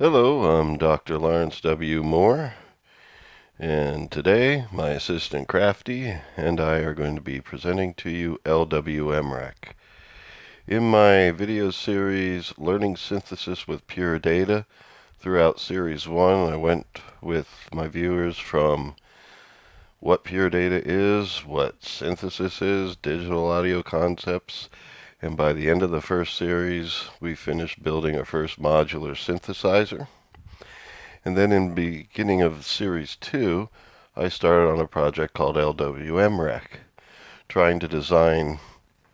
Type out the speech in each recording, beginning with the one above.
Hello, I'm Dr. Lawrence W. Moore, and today my assistant Crafty and I are going to be presenting to you LWM Rack. In my video series, Learning Synthesis with Pure Data, throughout Series 1, I went with my viewers from what pure data is, what synthesis is, digital audio concepts, and by the end of the first series, we finished building our first modular synthesizer. And then in the beginning of Series 2, I started on a project called LWM Rack, trying to design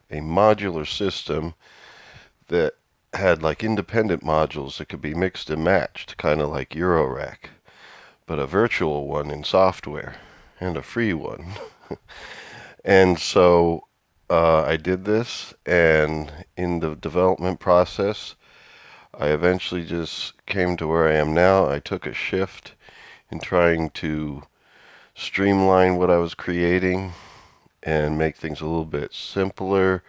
a modular system that had like independent modules that could be mixed and matched, kind of like Eurorack, but a virtual one in software and a free one. And so I did this, and in the development process, I eventually just came to where I am now. I took a shift in trying to streamline what I was creating and make things a little bit simpler,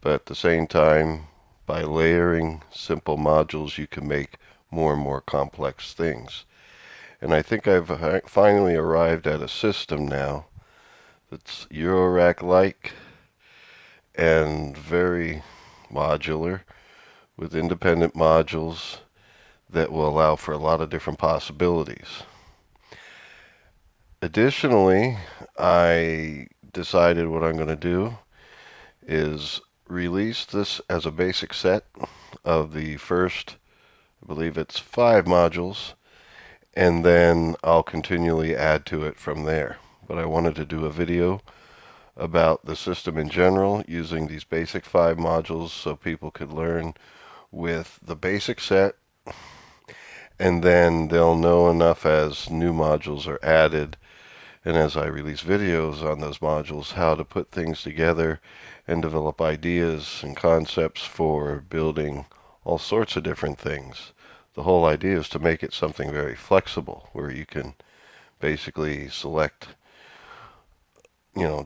but at the same time, by layering simple modules, you can make more and more complex things. And I think I've finally arrived at a system now that's Eurorack-like and very modular, with independent modules that will allow for a lot of different possibilities. Additionally, I decided what I'm going to do is release this as a basic set of the first, I believe it's 5 modules, and then I'll continually add to it from there. But I wanted to do a video about the system in general using these basic 5 modules so people could learn with the basic set, and then they'll know enough as new modules are added and as I release videos on those modules how to put things together and develop ideas and concepts for building all sorts of different things. The whole idea is to make it something very flexible where you can basically select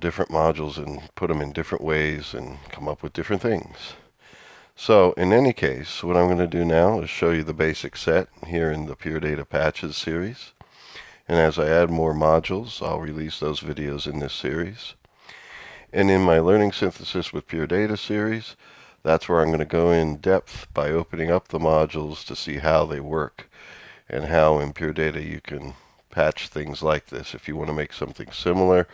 different modules and put them in different ways and come up with different things. So in any case, what I'm going to do now is show you the basic set here in the Pure Data Patches series. And as I add more modules, I'll release those videos in this series. And in my Learning Synthesis with Pure Data series, that's where I'm going to go in depth by opening up the modules to see how they work and how in Pure Data you can patch things like this if you want to make something similar,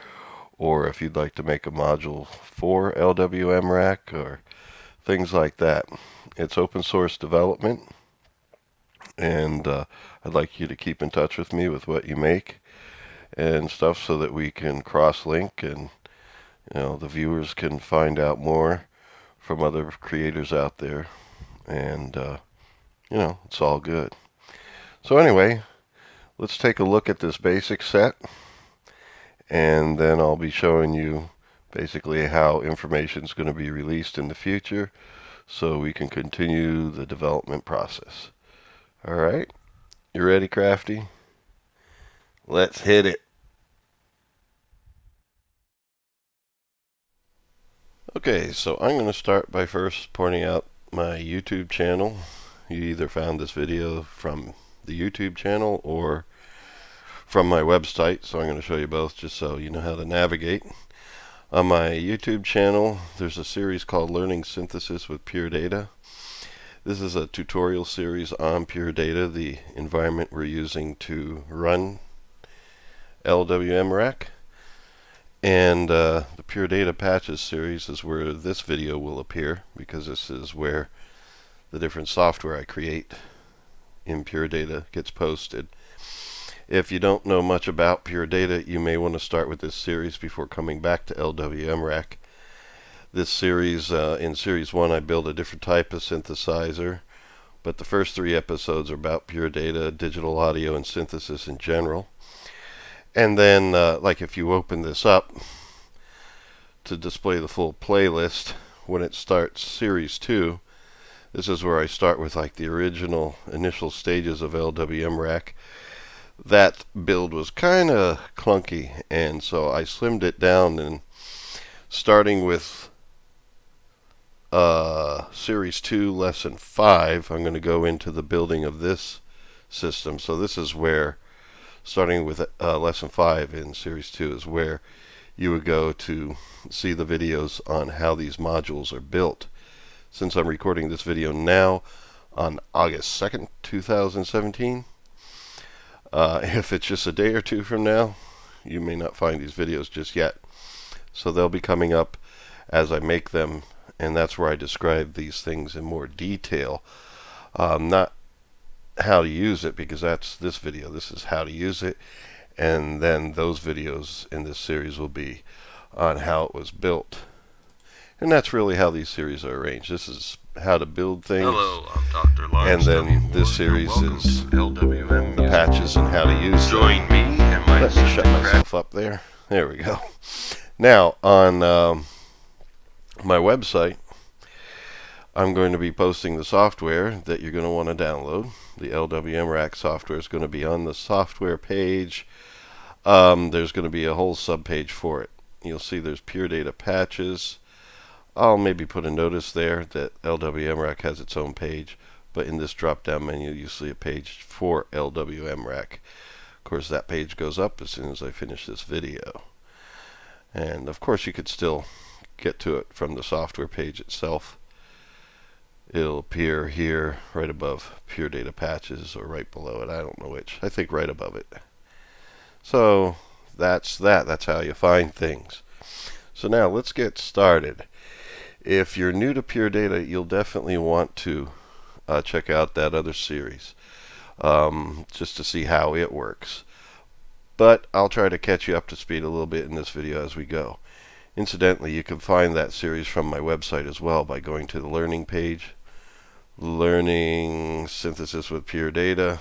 or if you'd like to make a module for LWM Rack or things like that. It's open source development, and I'd like you to keep in touch with me with what you make and stuff so that we can cross-link and the viewers can find out more from other creators out there, and it's all good. So anyway, let's take a look at this basic set, and then I'll be showing you basically how information is going to be released in the future so we can continue the development process. Alright, you ready, Crafty? Let's hit it. Okay, so I'm going to start by first pointing out my YouTube channel. You either found this video from the YouTube channel or from my website, so I'm going to show you both just so you know how to navigate. On my YouTube channel, there's a series called Learning Synthesis with Pure Data. This is a tutorial series on Pure Data, the environment we're using to run LWM Rack. And the Pure Data Patches series is where this video will appear, because this is where the different software I create in Pure Data gets posted. If you don't know much about Pure Data, you may want to start with this series before coming back to LWM Rack. This series, in Series 1, I built a different type of synthesizer, but the first 3 episodes are about Pure Data, digital audio, and synthesis in general. And then, like if you open this up to display the full playlist, when it starts Series 2, this is where I start with like the original initial stages of LWM Rack. That build was kind of clunky, and so I slimmed it down, and starting with Series 2, Lesson 5, I'm going to go into the building of this system. So this is where, starting with lesson 5 in series 2, is where you would go to see the videos on how these modules are built. Since I'm recording this video now on August 2nd, 2017, if it's just a day or two from now, you may not find these videos just yet. So they'll be coming up as I make them, and that's where I describe these things in more detail. Not how to use it, because that's this video. This is how to use it, and then those videos in this series will be on how it was built. And that's really how these series are arranged. This is how to build things. Hello, I'm Dr. Lawrence. And then this series is LWM the patches and how to use them. Join me and my Let me shut myself up there. There we go. Now, on my website, I'm going to be posting the software that you're going to want to download. The LWM Rack software is going to be on the software page. There's going to be a whole subpage for it. You'll see there's pure data patches. I'll maybe put a notice there that LWM Rack has its own page, but in this drop-down menu you see a page for LWM Rack. Of course, that page goes up as soon as I finish this video. And of course you could still get to it from the software page itself. It'll appear here right above pure data patches, or right below it. I don't know which. I think right above it. So that's that. That's how you find things. So now let's get started. If you're new to pure data, you'll definitely want to check out that other series just to see how it works. But I'll try to catch you up to speed a little bit in this video as we go. Incidentally, you can find that series from my website as well by going to the learning page. Learning synthesis with pure data.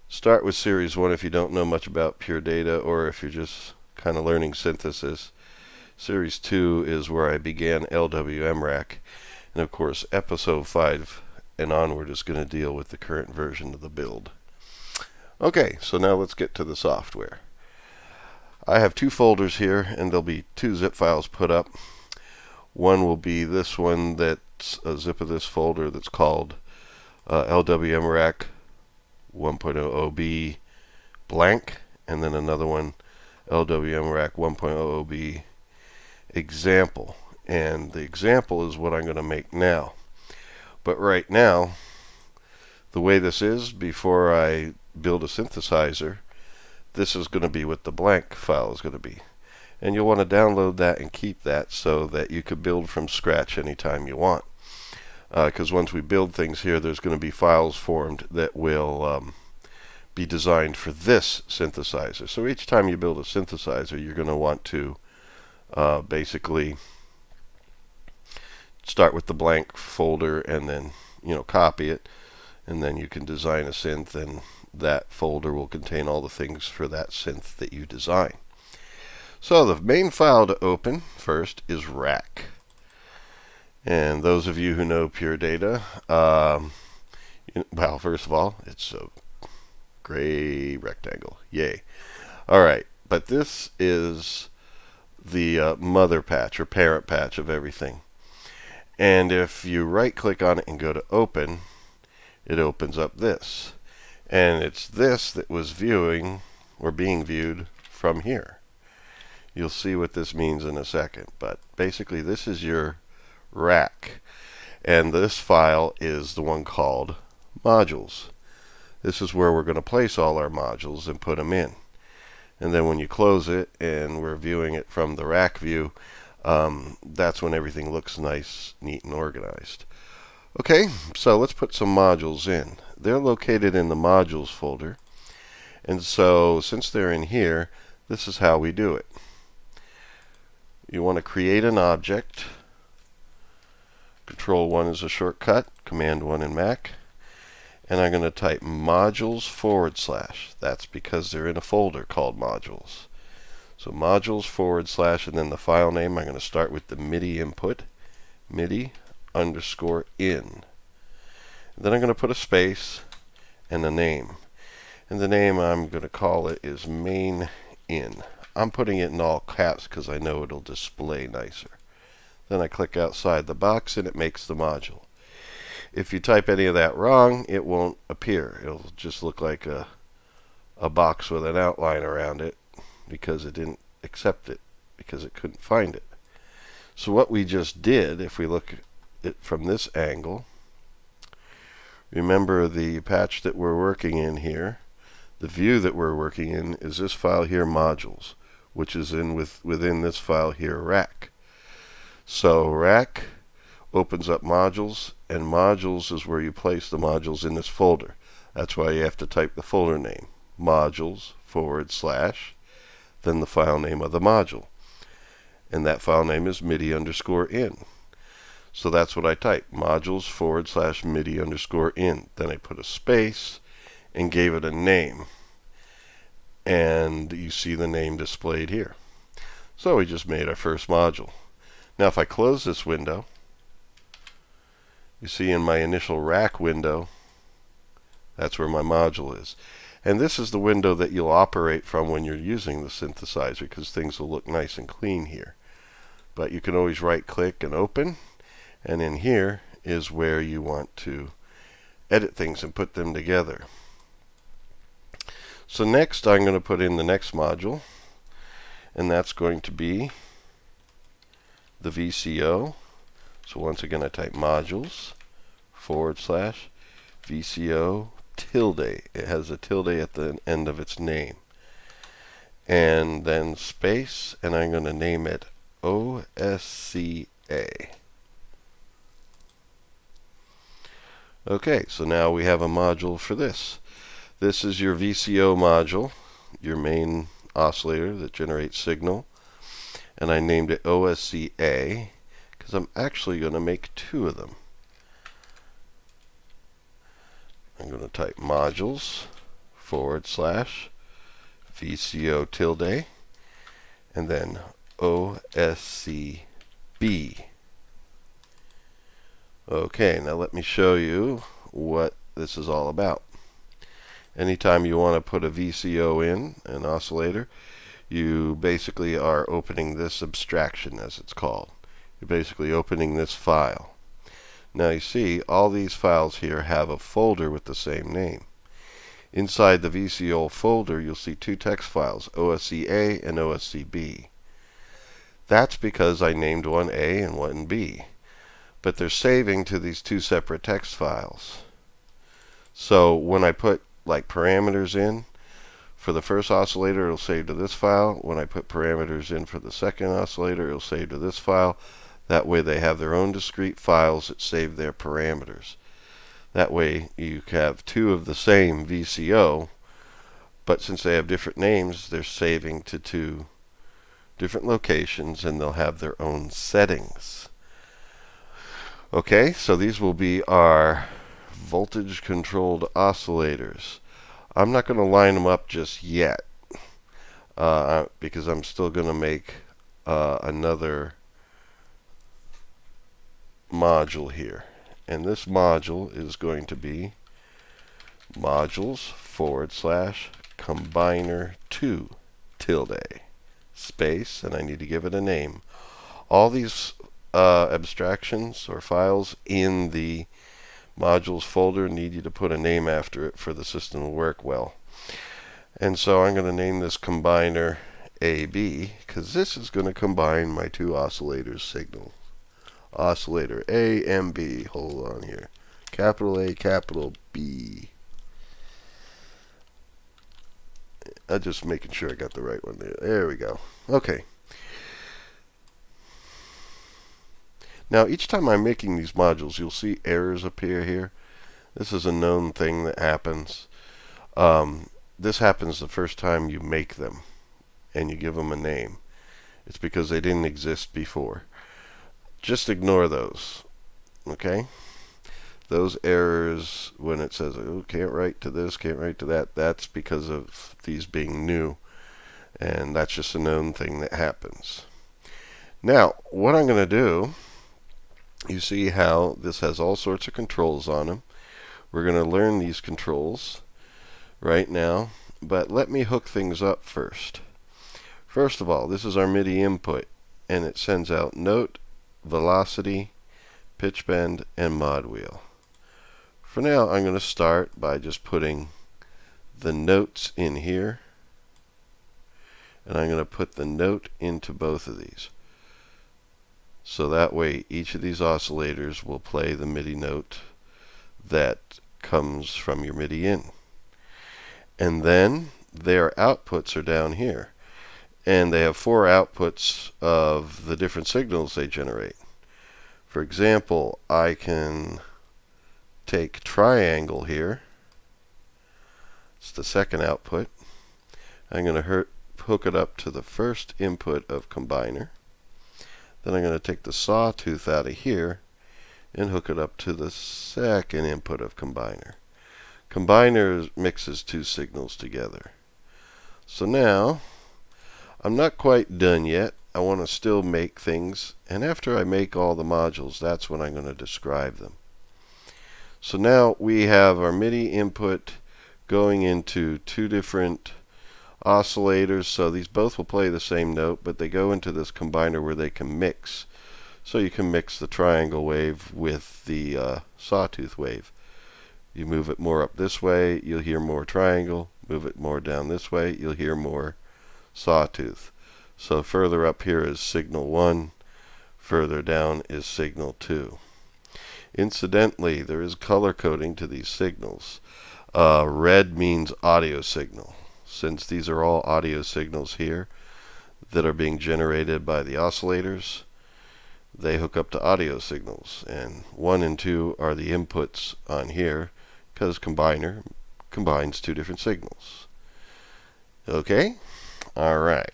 Start with series 1 if you don't know much about pure data, or if you're just kind of learning synthesis. Series 2 is where I began LWM Rack, and of course episode 5 and onward is going to deal with the current version of the build. Okay, so now let's get to the software. I have 2 folders here, and there'll be 2 zip files put up. One will be this one, that's a zip of this folder that's called LWM Rack 1.0 OB blank, and then another one, LWM Rack 1.0 OB example. And the example is what I'm going to make now. But right now, the way this is, before I build a synthesizer, this is going to be what the blank file is going to be. And you'll want to download that and keep that so that you can build from scratch anytime you want. Because once we build things here, there's going to be files formed that will be designed for this synthesizer. So each time you build a synthesizer, you're going to want to basically start with the blank folder and then copy it, and then you can design a synth, and that folder will contain all the things for that synth that you design. So the main file to open first is Rack. And those of you who know pure data, well, first of all, it's a gray rectangle. Yay. Alright, but this is the mother patch or parent patch of everything. And if you right click on it and go to open, it opens up this. And it's this that was viewing or being viewed from here. You'll see what this means in a second, but basically this is your rack, and this file is the one called modules. This is where we're going to place all our modules and put them in. And then when you close it and we're viewing it from the rack view, that's when everything looks nice, neat, and organized. Okay, so let's put some modules in. They're located in the modules folder, and so since they're in here, this is how we do it. You want to create an object. Control 1 is a shortcut, Command 1 in Mac. And I'm going to type modules /. That's because they're in a folder called modules. So modules / and then the file name. I'm going to start with the MIDI input, MIDI _in. And then I'm going to put a space and a name. And the name I'm going to call it is main in. I'm putting it in all caps because I know it'll display nicer. Then I click outside the box and it makes the module. If you type any of that wrong, it won't appear. It'll just look like a box with an outline around it because it didn't accept it, because it couldn't find it. So what we just did, if we look at it from this angle, remember the patch that we're working in here, the view that we're working in is this file here, modules, which is within this file here, rack. So rack opens up modules, and modules is where you place the modules in this folder. That's why you have to type the folder name, modules / then the file name of the module. And that file name is MIDI_in. So that's what I typed, modules / MIDI_in. Then I put a space and gave it a name. And you see the name displayed here. So we just made our first module. Now if I close this window, you see in my initial rack window, that's where my module is. And this is the window that you'll operate from when you're using the synthesizer, because things will look nice and clean here. But you can always right click and open, and in here is where you want to edit things and put them together. So next I'm going to put in the next module, and that's going to be the VCO. So once again I type modules / VCO tilde. It has a tilde at the end of its name. And then space, and I'm going to name it OSCA. Okay, so now we have a module for this. This is your VCO module, your main oscillator that generates signal. And I named it OSCA because I'm actually going to make two of them. I'm going to type modules / VCO tilde and then OSCB. Okay, now let me show you what this is all about. Anytime you want to put a VCO in, an oscillator, you basically are opening this abstraction, as it's called. You're basically opening this file. Now you see, all these files here have a folder with the same name. Inside the VCO folder, you'll see two text files, OSCA and OSCB. That's because I named one A and one B. But they're saving to these two separate text files. So when I put like parameters in, for the first oscillator, it'll save to this file. When I put parameters in for the second oscillator, it'll save to this file. That way they have their own discrete files that save their parameters. That way you have two of the same VCO, but since they have different names, they're saving to two different locations, and they'll have their own settings. Okay, so these will be our voltage controlled oscillators. I'm not going to line them up just yet because I'm still going to make another module here. And this module is going to be modules / combiner 2 tilde space, and I need to give it a name. All these abstractions or files in the modules folder need you to put a name after it for the system to work well. And so I'm going to name this combiner AB because this is going to combine my two oscillators signals. Oscillator A and B. Hold on here. Capital A, capital B. I'm just making sure I got the right one there. There we go. Okay. Now each time I'm making these modules, you'll see errors appear here. This is a known thing that happens. This happens the first time you make them and you give them a name. It's because they didn't exist before. Just ignore those. Okay? Those errors when it says, oh, can't write to this, can't write to that, that's because of these being new. And that's just a known thing that happens. Now, what I'm going to do, you see how this has all sorts of controls on them. We're going to learn these controls right now, but let me hook things up first. First of all, this is our MIDI input, and it sends out note, velocity, pitch bend, and mod wheel. For now, I'm going to start by just putting the notes in here, and I'm going to put the note into both of these. So that way each of these oscillators will play the MIDI note that comes from your MIDI in. And then their outputs are down here. And they have 4 outputs of the different signals they generate. For example, I can take triangle here. It's the second output. I'm going to hook it up to the first input of combiner. Then I'm going to take the sawtooth out of here and hook it up to the second input of combiner. Combiner mixes 2 signals together. So now, I'm not quite done yet. I want to still make things, and after I make all the modules, that's when I'm going to describe them. So now we have our MIDI input going into 2 different oscillators, so these both will play the same note, but they go into this combiner where they can mix. So you can mix the triangle wave with the sawtooth wave. You move it more up this way, you'll hear more triangle. Move it more down this way, you'll hear more sawtooth. So further up here is signal 1, further down is signal 2. Incidentally, there is color coding to these signals. Red means audio signal. Since these are all audio signals here that are being generated by the oscillators, they hook up to audio signals. And 1 and 2 are the inputs on here, because combiner combines 2 different signals. Okay? Alright.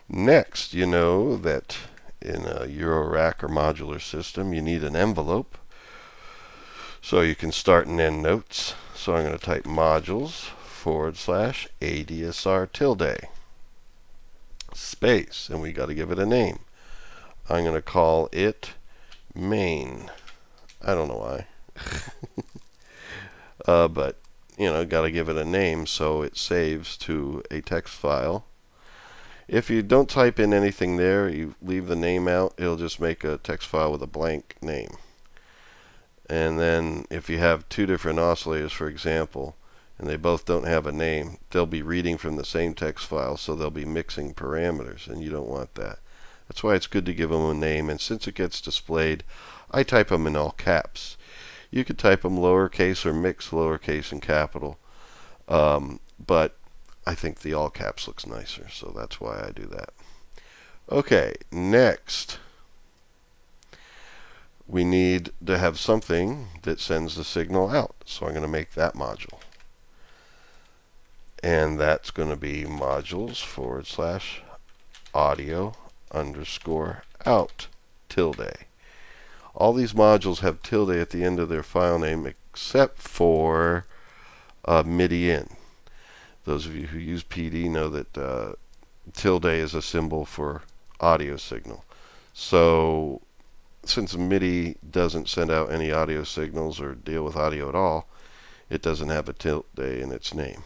Next, you know that in a Eurorack or modular system, you need an envelope. So you can start and end notes. So I'm going to type modules /ADSR tilde space, and we got to give it a name. I'm going to call it main. I don't know why. But you know, got to give it a name so it saves to a text file. If you don't type in anything there, you leave the name out, it'll just make a text file with a blank name. And then if you have 2 different oscillators, for example, and they both don't have a name, they'll be reading from the same text file, so they'll be mixing parameters, and you don't want that. That's why it's good to give them a name, and since it gets displayed, I type them in all caps. You could type them lowercase or mix lowercase and capital, but I think the all caps looks nicer, so that's why I do that. Okay, next we need to have something that sends the signal out, so I'm going to make that module. And that's going to be modules /audio_out tilde. All these modules have tilde at the end of their file name except for MIDI in. Those of you who use PD know that tilde is a symbol for audio signal. So since MIDI doesn't send out any audio signals or deal with audio at all, it doesn't have a tilde in its name.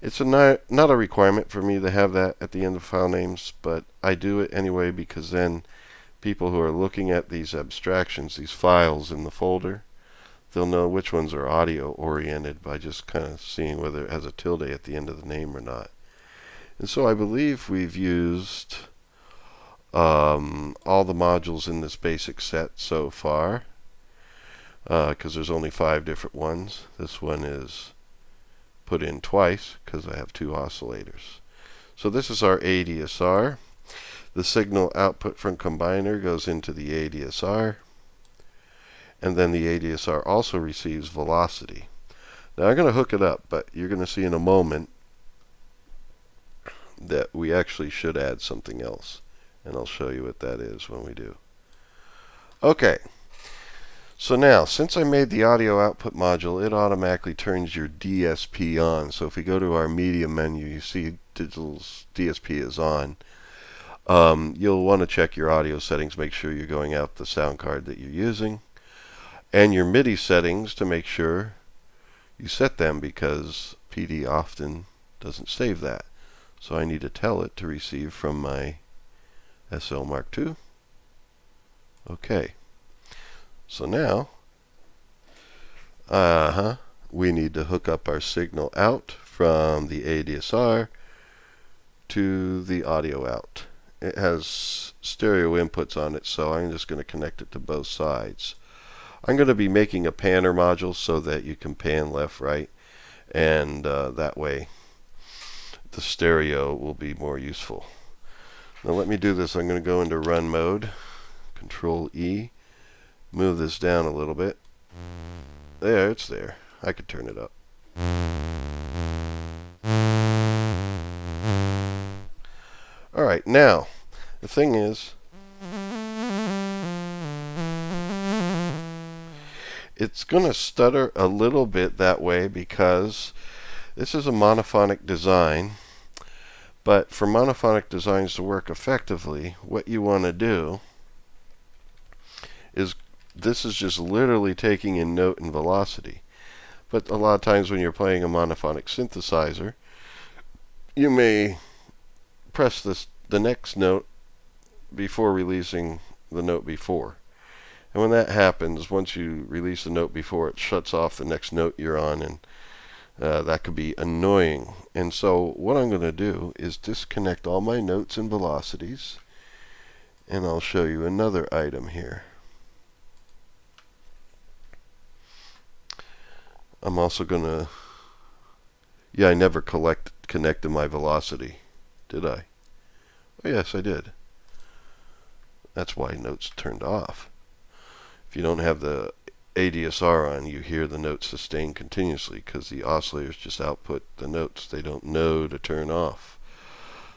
It's not a requirement for me to have that at the end of file names, but I do it anyway because then people who are looking at these abstractions, these files in the folder, they'll know which ones are audio oriented by just kind of seeing whether it has a tilde at the end of the name or not. And so I believe we've used all the modules in this basic set so far, because there's only 5 different ones. This one is put in twice because I have 2 oscillators. So this is our ADSR. The signal output from combiner goes into the ADSR, and then the ADSR also receives velocity. Now I'm going to hook it up, but you're going to see in a moment that we actually should add something else, and I'll show you what that is when we do. Okay, so now since I made the audio output module, it automatically turns your DSP on. So if we go to our media menu, you see digital's DSP is on. You'll want to check your audio settings, make sure you're going out the sound card that you're using, and your MIDI settings to make sure you set them, because PD often doesn't save that. So I need to tell it to receive from my SL Mark II. Okay. So now We need to hook up our signal out from the ADSR to the audio out. It has stereo inputs on it, so I'm just going to connect it to both sides. I'm going to be making a panner module so that you can pan left, right, and that way the stereo will be more useful. Now let me do this. I'm going to go into run mode, Control E, move this down a little bit. There, it's there. I could turn it up. Alright, now, the thing is, it's going to stutter a little bit that way because this is a monophonic design. But for monophonic designs to work effectively, what you want to do is, this is just literally taking in note and velocity. But a lot of times when you're playing a monophonic synthesizer, you may press the next note before releasing the note before. And when that happens, once you release the note before, it shuts off the next note you're on, and that could be annoying. And so what I'm going to do is disconnect all my notes and velocities, and I'll show you another item here. I'm also going to, I never connected my velocity, did I? Oh yes, I did. That's why notes turned off. If you don't have the ADSR on, you hear the notes sustained continuously because the oscillators just output the notes. They don't know to turn off.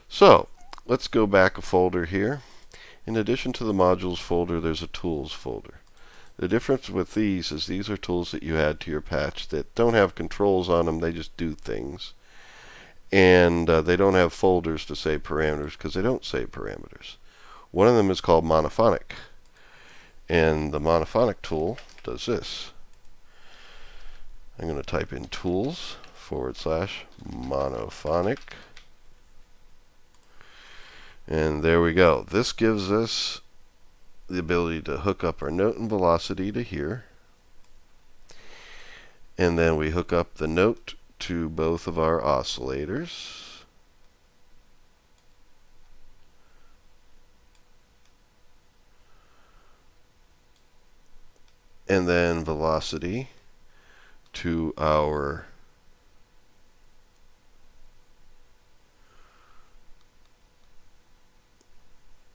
So let's go back a folder here. In addition to the modules folder, there's a tools folder. The difference with these is these are tools that you add to your patch that don't have controls on them. They just do things. And they don't have folders to save parameters because they don't save parameters. One of them is called monophonic. And the monophonic tool does this. I'm going to type in tools /monophonic. And there we go. This gives us the ability to hook up our note and velocity to here. And then we hook up the note to both of our oscillators. And then velocity to our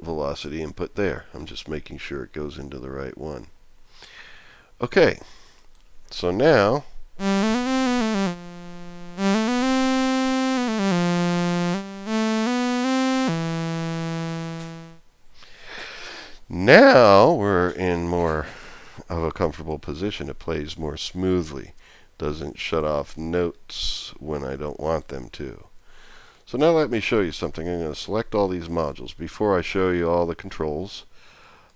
velocity input there. I'm just making sure it goes into the right one. Okay, so now we're in more of a comfortable position. It plays more smoothly. Doesn't shut off notes when I don't want them to. So now let me show you something. I'm going to select all these modules. Before I show you all the controls,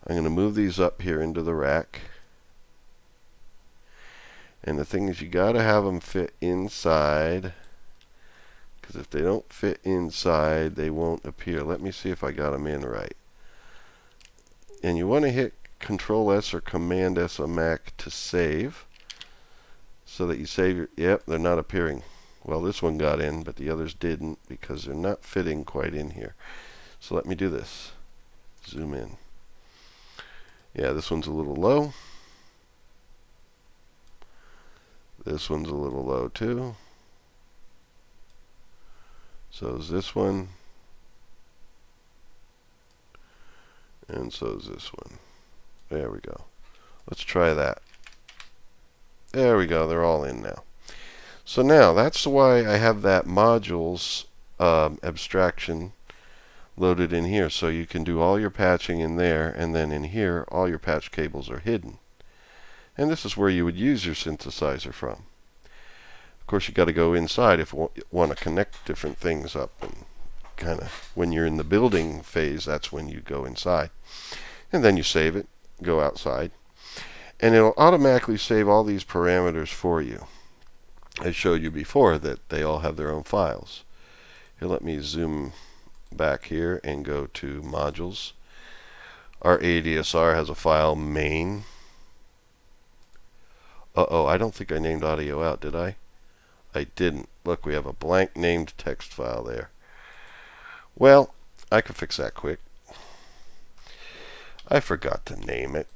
I'm going to move these up here into the rack. And the thing is, you got to have them fit inside, because if they don't fit inside, they won't appear. Let me see if I got them in right. And you want to hit Control S or Command S on Mac to save, so that you save your, yep, they're not appearing. Well, this one got in, but the others didn't because they're not fitting quite in here. So let me do this. Zoom in. Yeah, this one's a little low. This one's a little low too. So is this one. And so is this one. There we go. Let's try that. There we go. They're all in now. So now that's why I have that modules abstraction loaded in here. So you can do all your patching in there, and then in here all your patch cables are hidden. And this is where you would use your synthesizer from. Of course, you got to go inside if you want to connect different things up. And kind of when you're in the building phase, that's when you go inside. And then you save it, go outside. And it'll automatically save all these parameters for you. I showed you before that they all have their own files. Here, let me zoom back here and go to modules. Our ADSR has a file main. Uh-oh, I don't think I named audio out, did I? I didn't. Look, we have a blank named text file there. Well, I could fix that quick. I forgot to name it.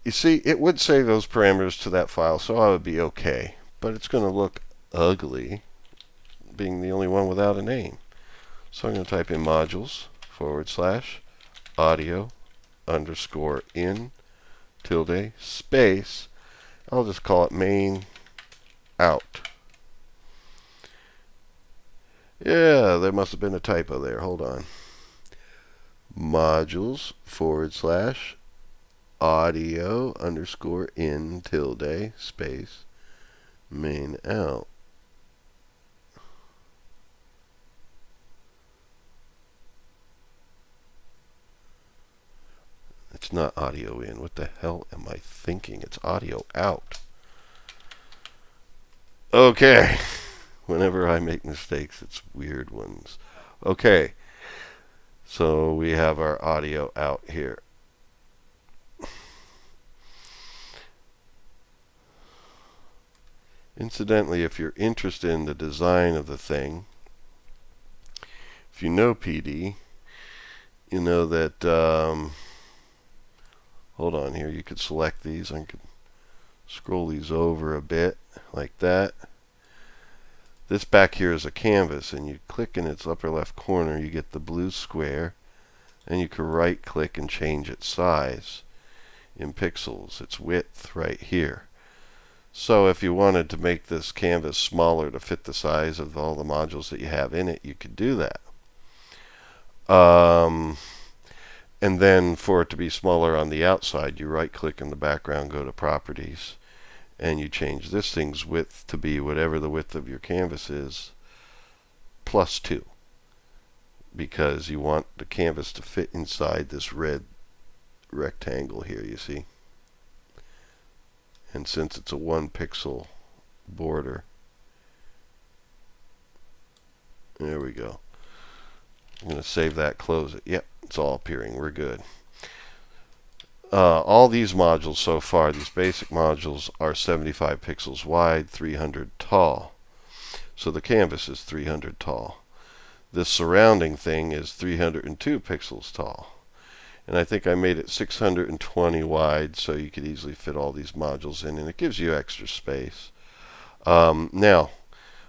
You see, it would save those parameters to that file, so I would be okay. But it's going to look ugly, being the only one without a name. So I'm going to type in modules / audio underscore in tilde space. I'll just call it main out. Yeah, there must have been a typo there. Hold on. Modules / audio underscore in tilde space main out. It's not audio in. What the hell am I thinking? It's audio out. Okay. Whenever I make mistakes, it's weird ones. Okay. So we have our audio out here. Incidentally, if you're interested in the design of the thing, if you know PD, you know that, hold on here, you could select these. I could scroll these over a bit like that. This back here is a canvas, and you click in its upper left corner, you get the blue square, and you can right click and change its size in pixels, its width right here. So if you wanted to make this canvas smaller to fit the size of all the modules that you have in it, you could do that. And then for it to be smaller on the outside, you right click in the background, go to properties, and you change this thing's width to be whatever the width of your canvas is, +2. Because you want the canvas to fit inside this red rectangle here, you see. And since it's a 1 pixel border, there we go. I'm going to save that, close it. Yep, it's all appearing. We're good. All these modules so far, these basic modules, are 75 pixels wide, 300 tall. So the canvas is 300 tall. This surrounding thing is 302 pixels tall. And I think I made it 620 wide so you could easily fit all these modules in, and it gives you extra space. Now,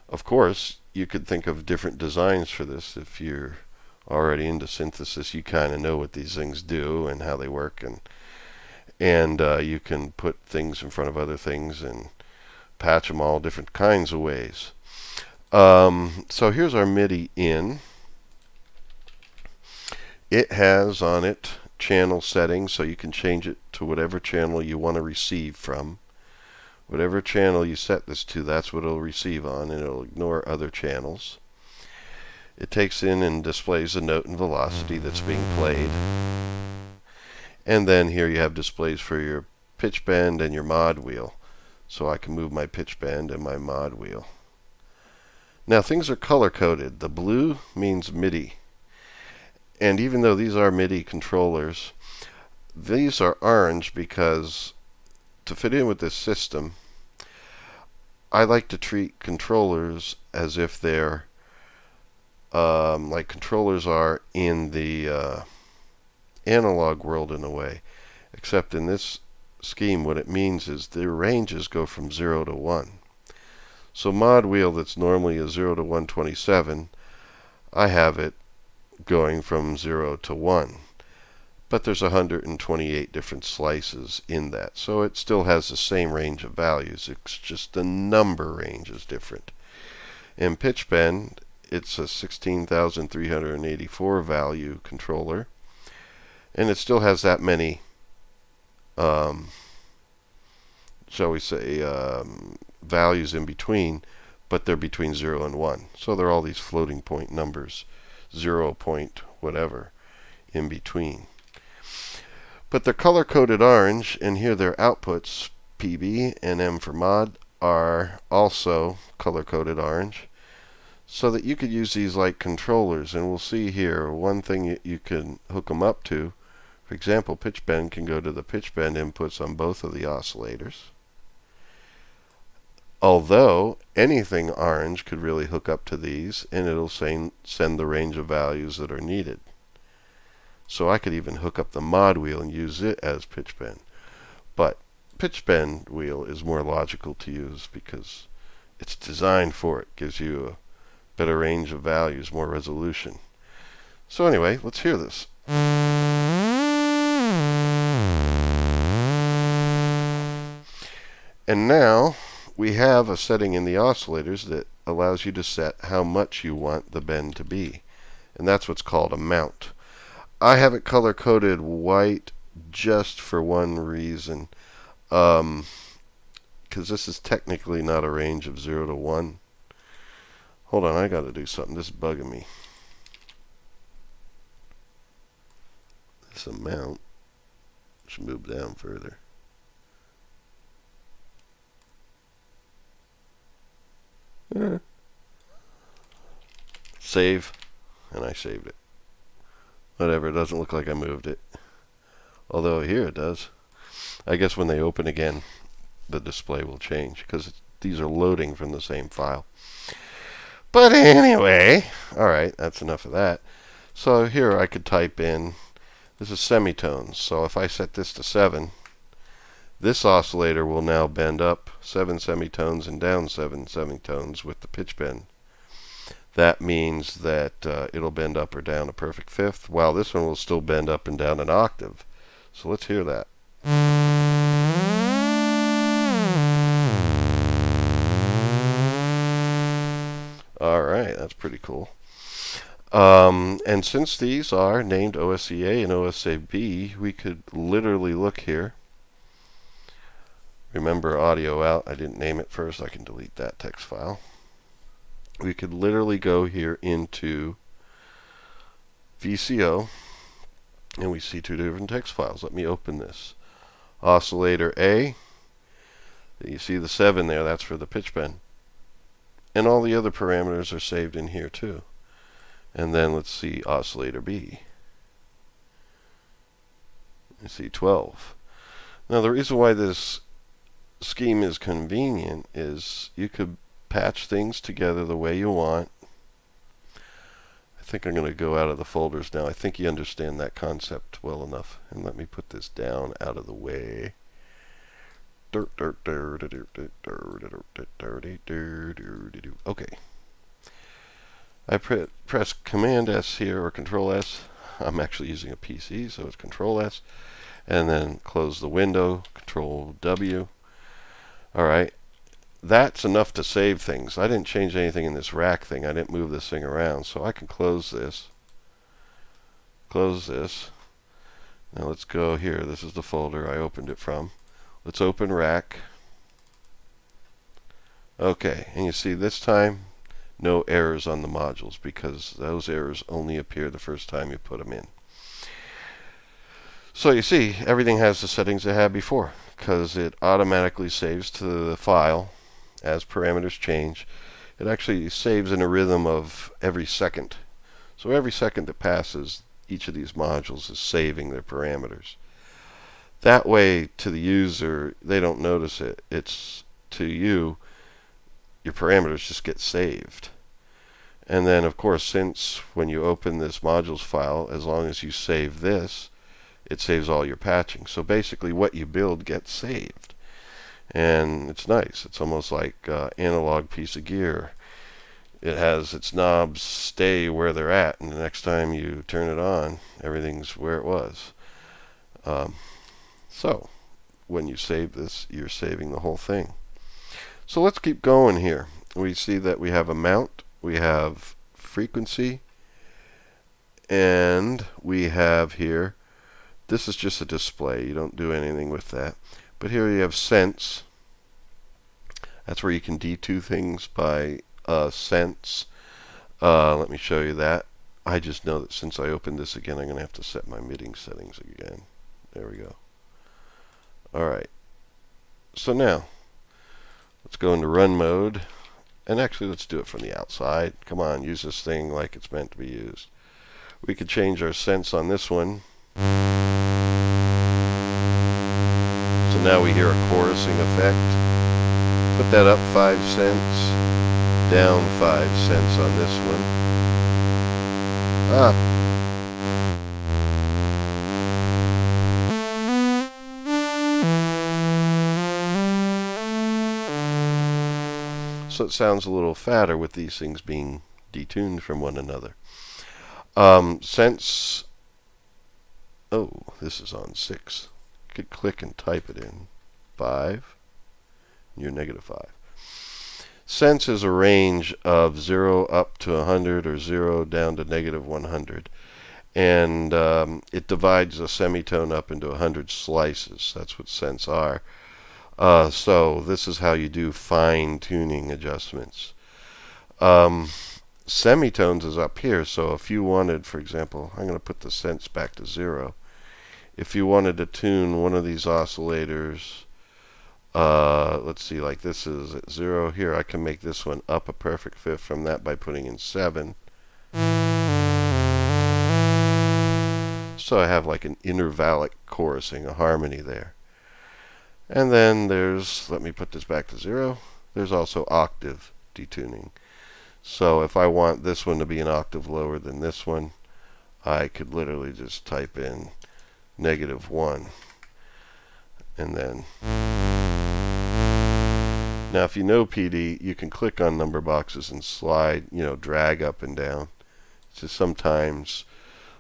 of course, you could think of different designs for this. If you're already into synthesis, you kind of know what these things do and how they work, and you can put things in front of other things and patch them all different kinds of ways. So here's our MIDI in. It has on it channel settings, so you can change it to whatever channel you want to receive from. Whatever channel you set this to, that's what it'll receive on, and it'll ignore other channels. It takes in and displays the note and velocity that's being played. And then here you have displays for your pitch bend and your mod wheel. So I can move my pitch bend and my mod wheel. Now things are color coded. The blue means MIDI. And even though these are MIDI controllers, these are orange because to fit in with this system, I like to treat controllers as if they're like controllers are in the analog world in a way. Except in this scheme, what it means is their ranges go from 0 to 1. So mod wheel that's normally a 0 to 127, I have it going from 0 to 1. But there's 128 different slices in that. So it still has the same range of values. It's just the number range is different. In pitch bend, it's a 16,384 value controller. And it still has that many, shall we say, values in between, but they're between 0 and 1. So they're all these floating point numbers, 0 point whatever in between. But they're color-coded orange, and here their outputs, PB and M for mod, are also color-coded orange, so that you could use these like controllers. And we'll see here one thing you can hook them up to For example, pitch bend can go to the pitch bend inputs on both of the oscillators. Although anything orange could really hook up to these, and it'll send the range of values that are needed. So I could even hook up the mod wheel and use it as pitch bend. But pitch bend wheel is more logical to use because it's designed for it. Gives you a better range of values, more resolution. So anyway, let's hear this. And now we have a setting in the oscillators that allows you to set how much you want the bend to be. And that's what's called a mount. I have it color-coded white just for one reason. Because this is technically not a range of 0 to 1. Hold on, I got to do something. This is bugging me. This amount should move down further. Save, and I saved it. Whatever, it doesn't look like I moved it. Although here it does. I guess when they open again, the display will change because these are loading from the same file. But anyway, alright, that's enough of that. So here I could type in, this is semitones. So if I set this to 7, this oscillator will now bend up 7 semitones and down 7 semitones with the pitch bend. That means that it'll bend up or down a perfect fifth, while this one will still bend up and down an octave. So let's hear that. Alright, that's pretty cool. And since these are named OSCA and OSAB, we could literally look here. Remember audio out, I didn't name it first, I can delete that text file. We could literally go here into VCO, and we see two different text files. Let me open this. Oscillator A, you see the 7 there, that's for the pitch bend. And all the other parameters are saved in here too. And then let's see oscillator B. You see 12. Now the reason why this scheme is convenient is you could patch things together the way you want. I think I'm going to go out of the folders now. I think you understand that concept well enough. And let me put this down out of the way. Okay. I press Command S here, or Control S. I'm actually using a PC, so it's Control S. And then close the window, Control W. Alright. That's enough to save things. I didn't change anything in this rack thing. I didn't move this thing around. So I can close this. Close this. Now let's go here. This is the folder I opened it from. Let's open rack. Okay, and you see this time no errors on the modules because those errors only appear the first time you put them in. So you see everything has the settings it had before because it automatically saves to the file as parameters change. It actually saves in a rhythm of every second. So every second that passes, each of these modules is saving their parameters. That way, to the user, they don't notice it. It's to you, your parameters just get saved. And then, of course, since when you open this modules file, as long as you save this, it saves all your patching. So basically, what you build gets saved. And it's nice. It's almost like an analog piece of gear. It has its knobs stay where they're at, and the next time you turn it on, everything's where it was. So, when you save this, you're saving the whole thing. So let's keep going here. We see that we have a mount, we have frequency, and we have here, this is just a display. You don't do anything with that. But here you have sense. That's where you can D2 things by sense. Let me show you that. I just know that since I opened this again, I'm going to have to set my muting settings again. There we go. Alright. So now, let's go into run mode. And actually, let's do it from the outside. Come on, use this thing like it's meant to be used. We could change our sense on this one. So now we hear a chorusing effect. Put that up 5 cents, down 5 cents on this one. So it sounds a little fatter with these things being detuned from one another. Since, oh, this is on 6. You could click and type it in. 5, you're -5. Sense is a range of 0 up to 100 or 0 down to -100. And it divides a semitone up into 100 slices. That's what cents are. So this is how you do fine-tuning adjustments. Semitones is up here, so if you wanted, for example, I'm going to put the cents back to 0. If you wanted to tune one of these oscillators, let's see, like this is at 0 here, I can make this one up a perfect fifth from that by putting in 7. So I have like an intervallic chorusing, a harmony there. And then there's, let me put this back to 0, there's also octave detuning. So if I want this one to be an octave lower than this one, I could literally just type in -1. And then, now if you know PD, you can click on number boxes and slide, drag up and down. It's just sometimes,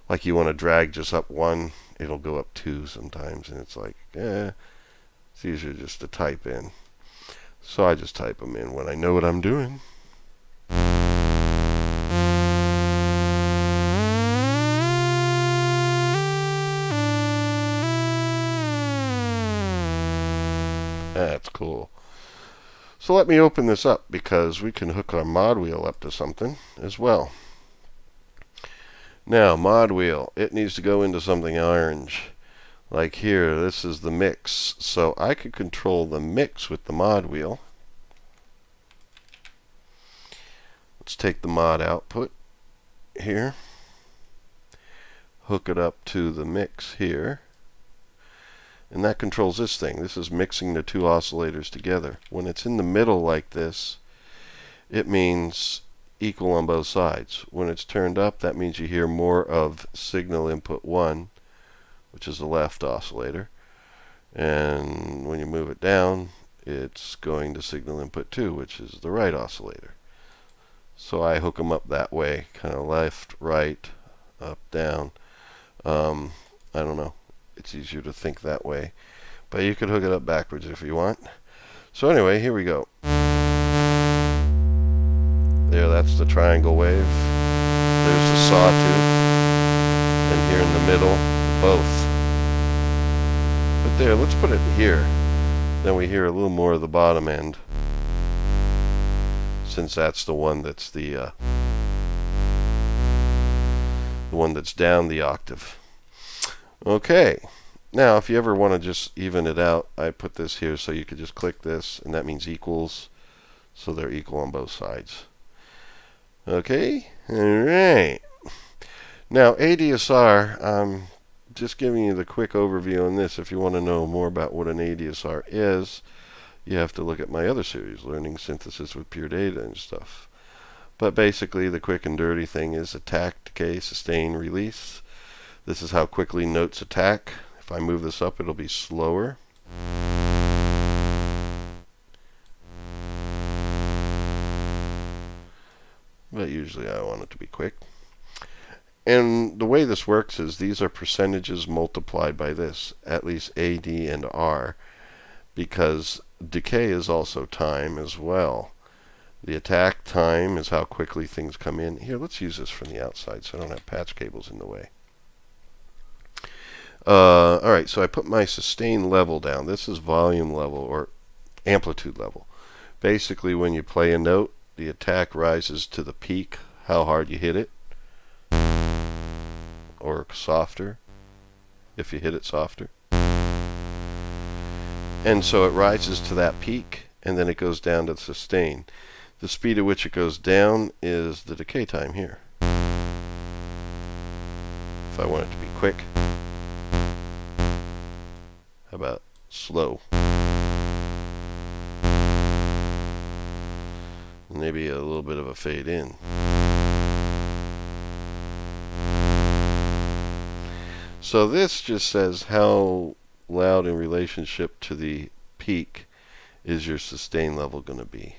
like you want to drag just up 1, it'll go up 2 sometimes, and it's like, it's easier just to type in. So I just type them in when I know what I'm doing. That's cool. So let me open this up because we can hook our mod wheel up to something as well. Now, mod wheel, it needs to go into something orange. Like here, this is the mix. So I could control the mix with the mod wheel. Let's take the mod output here, hook it up to the mix here, and that controls this thing. This is mixing the two oscillators together. When it's in the middle like this, it means equal on both sides. When it's turned up, that means you hear more of signal input 1, which is the left oscillator, and when you move it down, it's going to signal input 2, which is the right oscillator. So I hook them up that way, kind of left, right, up, down. I don't know. It's easier to think that way. But you could hook it up backwards if you want. So anyway, here we go. There, that's the triangle wave. There's the sawtooth. And here in the middle, both. But there, let's put it here. Then we hear a little more of the bottom end, since that's the one that's the one that's down the octave. Okay, now if you ever want to just even it out, I put this here so you could just click this, and that means equals, so they're equal on both sides. Okay, alright. Now ADSR, I'm just giving you the quick overview on this. If you want to know more about what an ADSR is, you have to look at my other series, Learning Synthesis with Pure Data and stuff. But basically, the quick and dirty thing is attack, decay, sustain, release. This is how quickly notes attack. If I move this up, it'll be slower. But usually I want it to be quick. And the way this works is these are percentages multiplied by this, at least A, D, and R, because decay is also time as well. The attack time is how quickly things come in. Here, let's use this from the outside so I don't have patch cables in the way. Alright, so I put my sustain level down. This is volume level or amplitude level. Basically, when you play a note, the attack rises to the peak, how hard you hit it, or softer, if you hit it softer. And so it rises to that peak, and then it goes down to sustain. The speed at which it goes down is the decay time here. If I want it to be quick, how about slow. Maybe a little bit of a fade in. So this just says how loud in relationship to the peak is your sustain level going to be.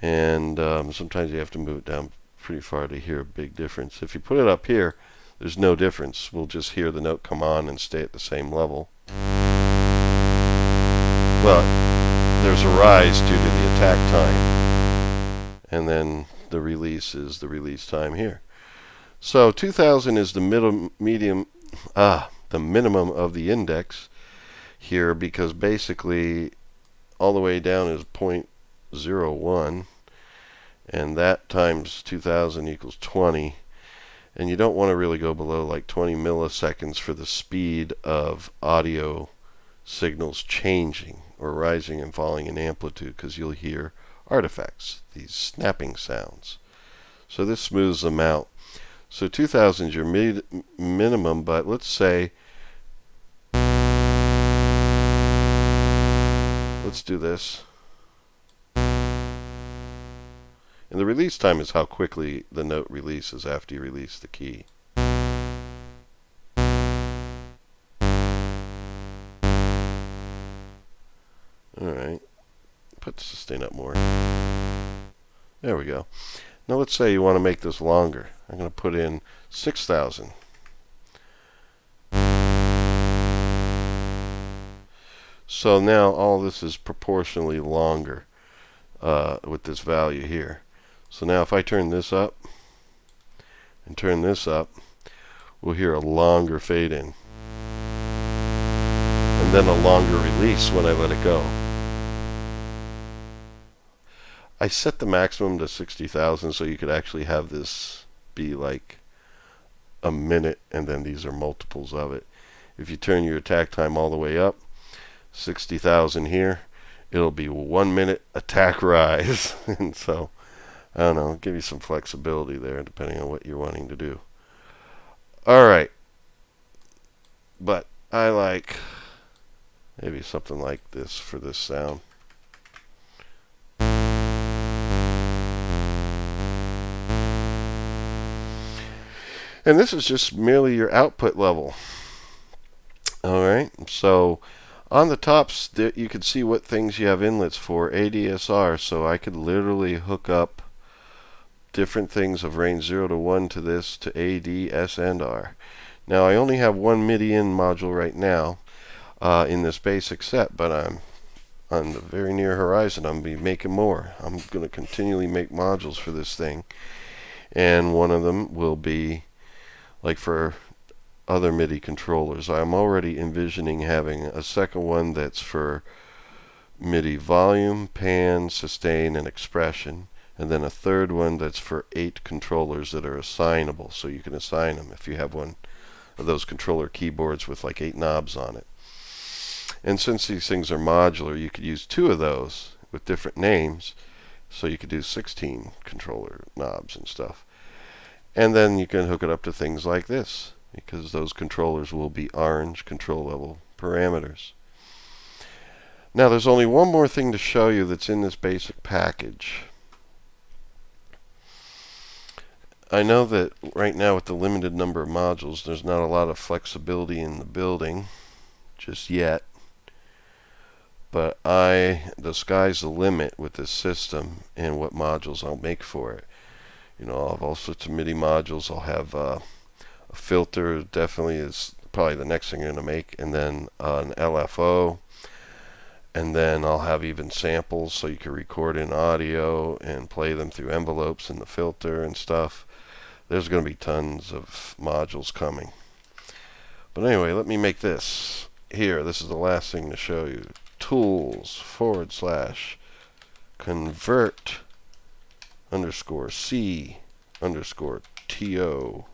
And sometimes you have to move it down pretty far to hear a big difference. If you put it up here, there's no difference. We'll just hear the note come on and stay at the same level. Well, there's a rise due to the attack time. And then the release is the release time here. So 2000 is the the minimum of the index here, because basically all the way down is 0.01, and that times 2000 equals 20. And you don't want to really go below like 20 milliseconds for the speed of audio signals changing or rising and falling in amplitude, because you'll hear artifacts, these snapping sounds. So this smooths them out. So 2000 is your minimum, but let's say, let's do this. And the release time is how quickly the note releases after you release the key. Alright, put the sustain up more. There we go. Now let's say you want to make this longer. I'm going to put in 6,000. So now all this is proportionally longer with this value here. So now if I turn this up and turn this up, we'll hear a longer fade in. And then a longer release when I let it go. I set the maximum to 60,000 so you could actually have this be like a minute, and then these are multiples of it. If you turn your attack time all the way up, 60,000 here, it'll be 1 minute attack rise. And so, I don't know, give you some flexibility there depending on what you're wanting to do. Alright, but I like maybe something like this for this sound. And this is just merely your output level. Alright, so on the tops you can see what things you have inlets for. ADSR, so I could literally hook up different things of range 0 to 1 to this, to A, D, S, and R. Now I only have one MIDI in module right now in this basic set, but I'm on the very near horizon. I'm going to be making more. I'm going to continually make modules for this thing, and one of them will be like for other MIDI controllers. I'm already envisioning having a second one that's for MIDI volume, pan, sustain, and expression, and then a third one that's for 8 controllers that are assignable, so you can assign them if you have one of those controller keyboards with like 8 knobs on it. And since these things are modular, you could use 2 of those with different names, so you could do 16 controller knobs and stuff. And then you can hook it up to things like this, because those controllers will be orange control level parameters. Now there's only one more thing to show you that's in this basic package. I know that right now with the limited number of modules, there's not a lot of flexibility in the building just yet. But the sky's the limit with this system and what modules I'll make for it. You know, I'll have all sorts of MIDI modules. I'll have a filter, definitely is probably the next thing I'm going to make, and then an LFO, and then I'll have even samples so you can record in audio and play them through envelopes in the filter and stuff. There's going to be tons of modules coming. But anyway, let me make this here. This is the last thing to show you. Tools / convert _C _TO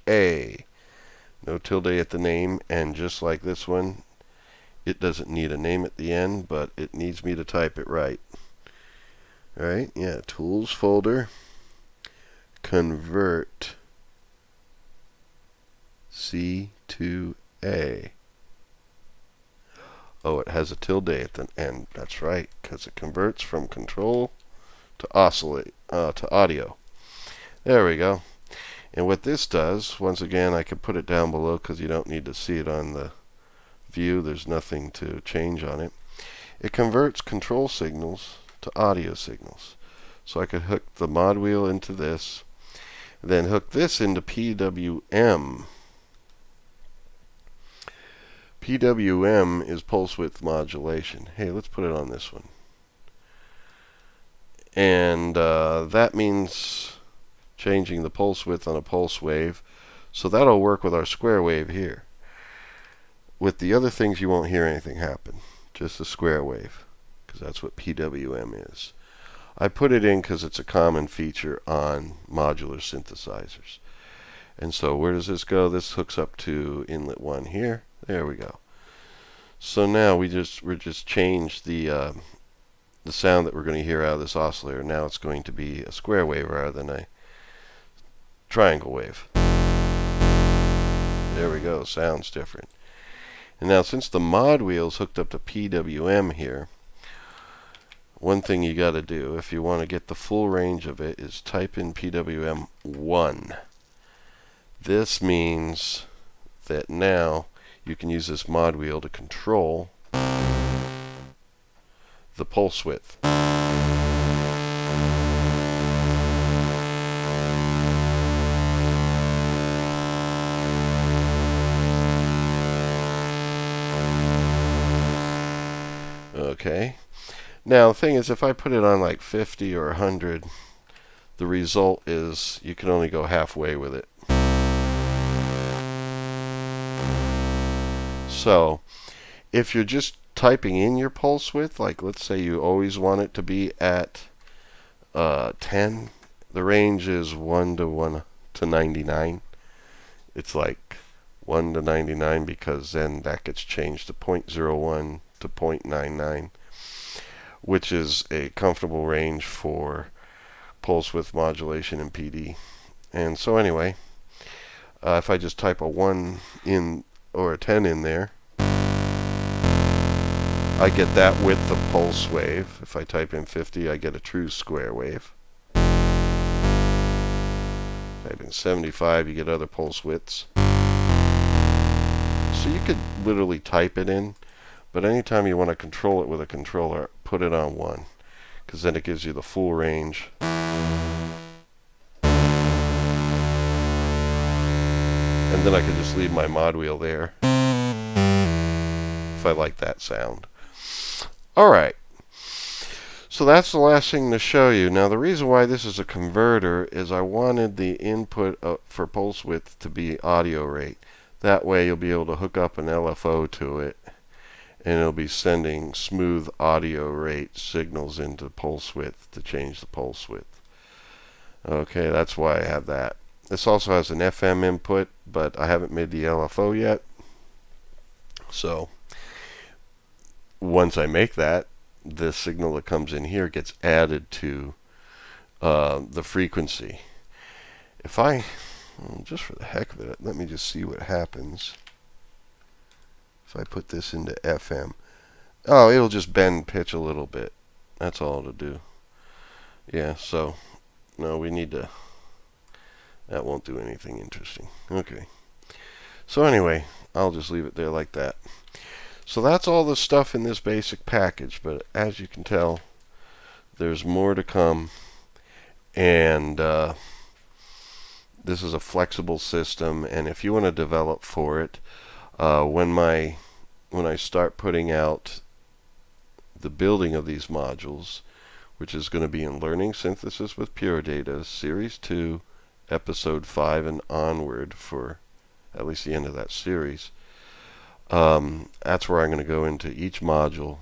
_A. No tilde at the name, and just like this one, it doesn't need a name at the end, but it needs me to type it right. Alright, yeah, tools folder, convert C to A. Oh, it has a tilde at the end. That's right, because it converts from control to oscillate to audio. There we go. And what this does, once again, I can put it down below because you don't need to see it on the view. There's nothing to change on it. It converts control signals to audio signals. So I could hook the mod wheel into this, then hook this into PWM. PWM is pulse width modulation. Hey, let's put it on this one. And that means changing the pulse width on a pulse wave. So that'll work with our square wave here. With the other things, you won't hear anything happen. Just a square wave, because that's what PWM is. I put it in because it's a common feature on modular synthesizers. And so where does this go? This hooks up to inlet 1 here. There we go. So now we're just changed the sound that we're going to hear out of this oscillator. Now it's going to be a square wave rather than a triangle wave. There we go. Sounds different. And now since the mod wheel is hooked up to PWM here, one thing you got to do if you want to get the full range of it is type in PWM 1. This means that now you can use this mod wheel to control the pulse width. Okay. Now the thing is, if I put it on like 50 or 100, the result is you can only go halfway with it. So if you're just typing in your pulse width, like let's say you always want it to be at 10, the range is 1 to 99. It's like 1 to 99 because then that gets changed to 0.01 to 0.99, which is a comfortable range for pulse width modulation in PD. And so anyway, if I just type a 1 in or a 10 in there, I get that width of pulse wave. If I type in 50, I get a true square wave. Type in 75, you get other pulse widths. So you could literally type it in, but anytime you want to control it with a controller, put it on 1, because then it gives you the full range. And then I could just leave my mod wheel there if I like that sound. Alright, so that's the last thing to show you. Now the reason why this is a converter is I wanted the input for pulse width to be audio rate. That way you'll be able to hook up an LFO to it, and it'll be sending smooth audio rate signals into pulse width to change the pulse width. Okay, that's why I have that. This also has an FM input, but I haven't made the LFO yet. So once I make that, the signal that comes in here gets added to the frequency. If I, just for the heck of it, let me just see what happens. If I put this into FM, oh, it'll just bend pitch a little bit. That's all it'll do. Yeah, so no, we need to, that won't do anything interesting. Okay. So anyway, I'll just leave it there like that. So that's all the stuff in this basic package, but as you can tell, there's more to come, and this is a flexible system, and if you want to develop for it, when I start putting out the building of these modules, which is going to be in Learning Synthesis with Pure Data, Series 2, Episode 5 and onward, for at least the end of that series, that's where I'm going to go into each module,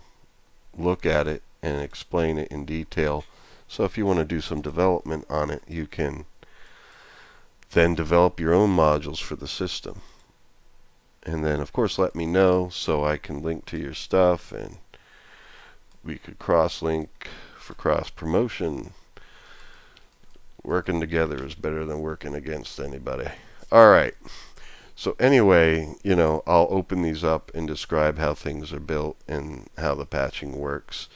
look at it, and explain it in detail. So if you want to do some development on it, you can then develop your own modules for the system. And then, of course, let me know so I can link to your stuff, and we could cross-link for cross-promotion. Working together is better than working against anybody. Alright, So anyway, I'll open these up and describe how things are built and how the patching works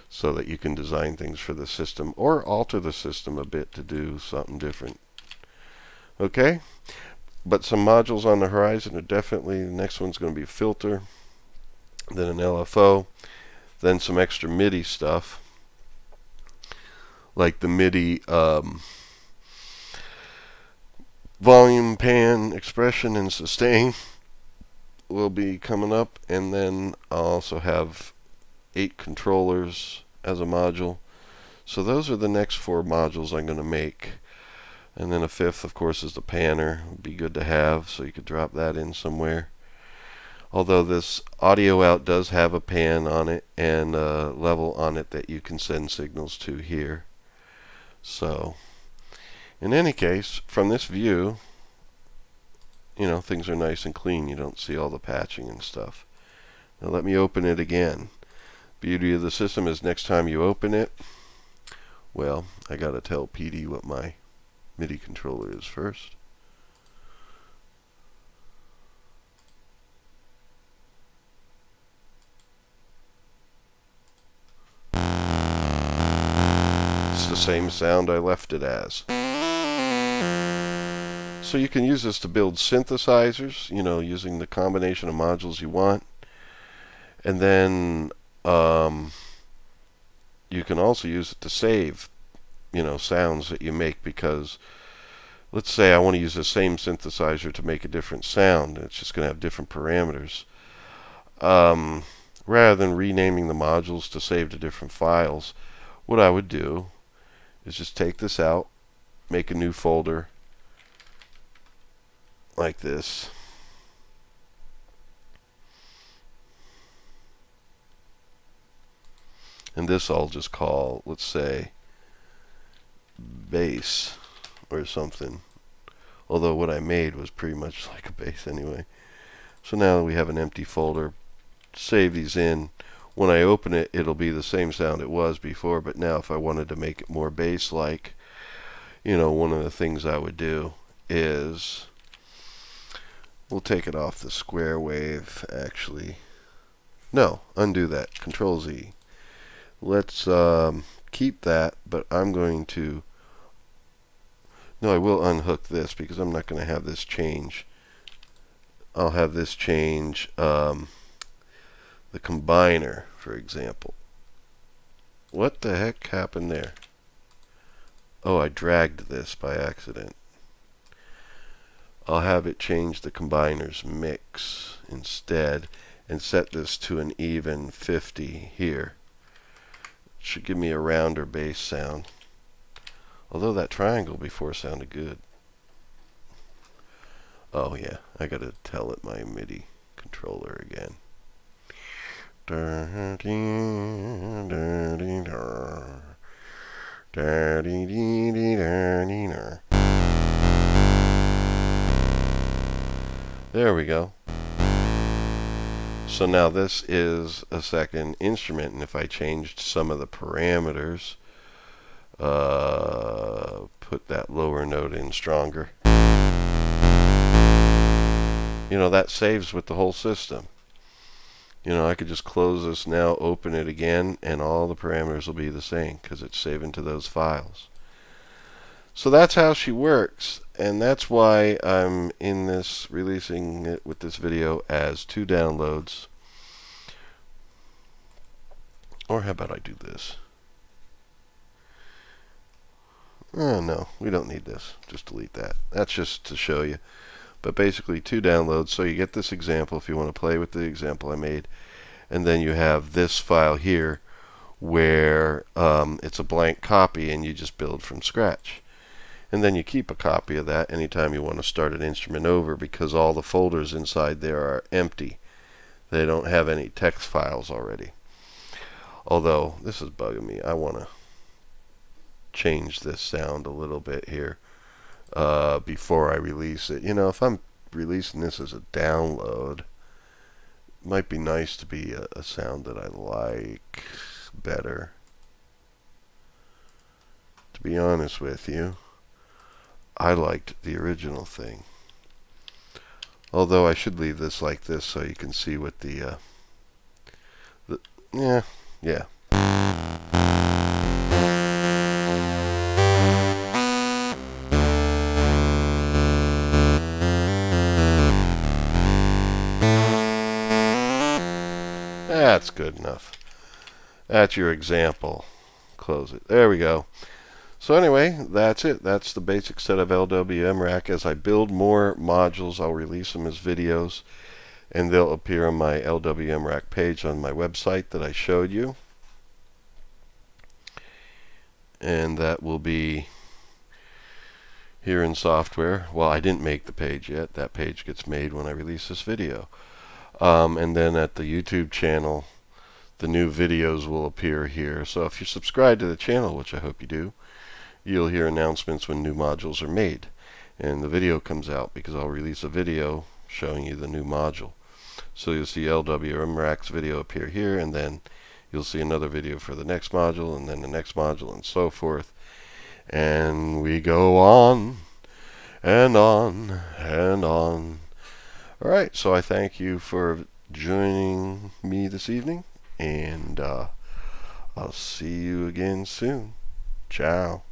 so that you can design things for the system or alter the system a bit to do something different. Okay? But some modules on the horizon are definitely, the next one's going to be a filter, then an LFO, then some extra MIDI stuff, like the MIDI volume, pan, expression, and sustain will be coming up. And then I'll also have 8 controllers as a module. So those are the next 4 modules I'm going to make. And then a 5th, of course, is the panner. Would be good to have, so you could drop that in somewhere. Although this audio out does have a pan on it and a level on it that you can send signals to here. So, in any case, from this view, things are nice and clean. You don't see all the patching and stuff. Now let me open it again. Beauty of the system is next time you open it, well, I gotta tell PD what my MIDI controller is first. It's the same sound I left it as. So you can use this to build synthesizers, using the combination of modules you want. And then you can also use it to save, sounds that you make, because let's say I want to use the same synthesizer to make a different sound. It's just going to have different parameters. Rather than renaming the modules to save to different files, what I would do is just take this out, make a new folder like this. And this I'll just call, let's say, bass or something. Although what I made was pretty much like a bass anyway. So now we have an empty folder. Save these in. When I open it, it'll be the same sound it was before, but now if I wanted to make it more bass-like, one of the things I would do is, we'll take it off the square wave, actually. No, undo that. Control Z. Let's keep that, but I'm going to, no, I will unhook this because I'm not going to have this change. I'll have this change the combiner, for example. What the heck happened there? Oh, I dragged this by accident. I'll have it change the combiner's mix instead and set this to an even 50 here. It should give me a rounder bass sound. Although that triangle before sounded good. Oh yeah, I gotta tell it my MIDI controller again. There we go. So now this is a second instrument, and if I changed some of the parameters, put that lower note in stronger, that saves with the whole system. I could just close this now, open it again, and all the parameters will be the same because it's saving to those files. So that's how she works, and that's why I'm in this, releasing it with this video as 2 downloads. Or how about I do this? Oh no, we don't need this. Just delete that. That's just to show you. But basically 2 downloads, so you get this example if you want to play with the example I made. And then you have this file here where it's a blank copy and you just build from scratch. And then you keep a copy of that anytime you want to start an instrument over, because all the folders inside there are empty. They don't have any text files already. Although, this is bugging me. I want to change this sound a little bit here before I release it. If I'm releasing this as a download, it might be nice to be a sound that I like better. To be honest with you, I liked the original thing. Although I should leave this like this so you can see what the yeah. That's good enough. That's your example. Close it. There we go. So anyway, that's it. That's the basic set of LWM Rack. As I build more modules, I'll release them as videos, and they'll appear on my LWM Rack page on my website that I showed you. And that will be here in software. Well, I didn't make the page yet. That page gets made when I release this video. And then at the YouTube channel, the new videos will appear here. So if you subscribe to the channel, which I hope you do, you'll hear announcements when new modules are made. And the video comes out because I'll release a video showing you the new module. So you'll see LWM Rack's video appear here, and then you'll see another video for the next module, and then the next module, and so forth. And we go on and on and on. Alright, so I thank you for joining me this evening, and I'll see you again soon. Ciao.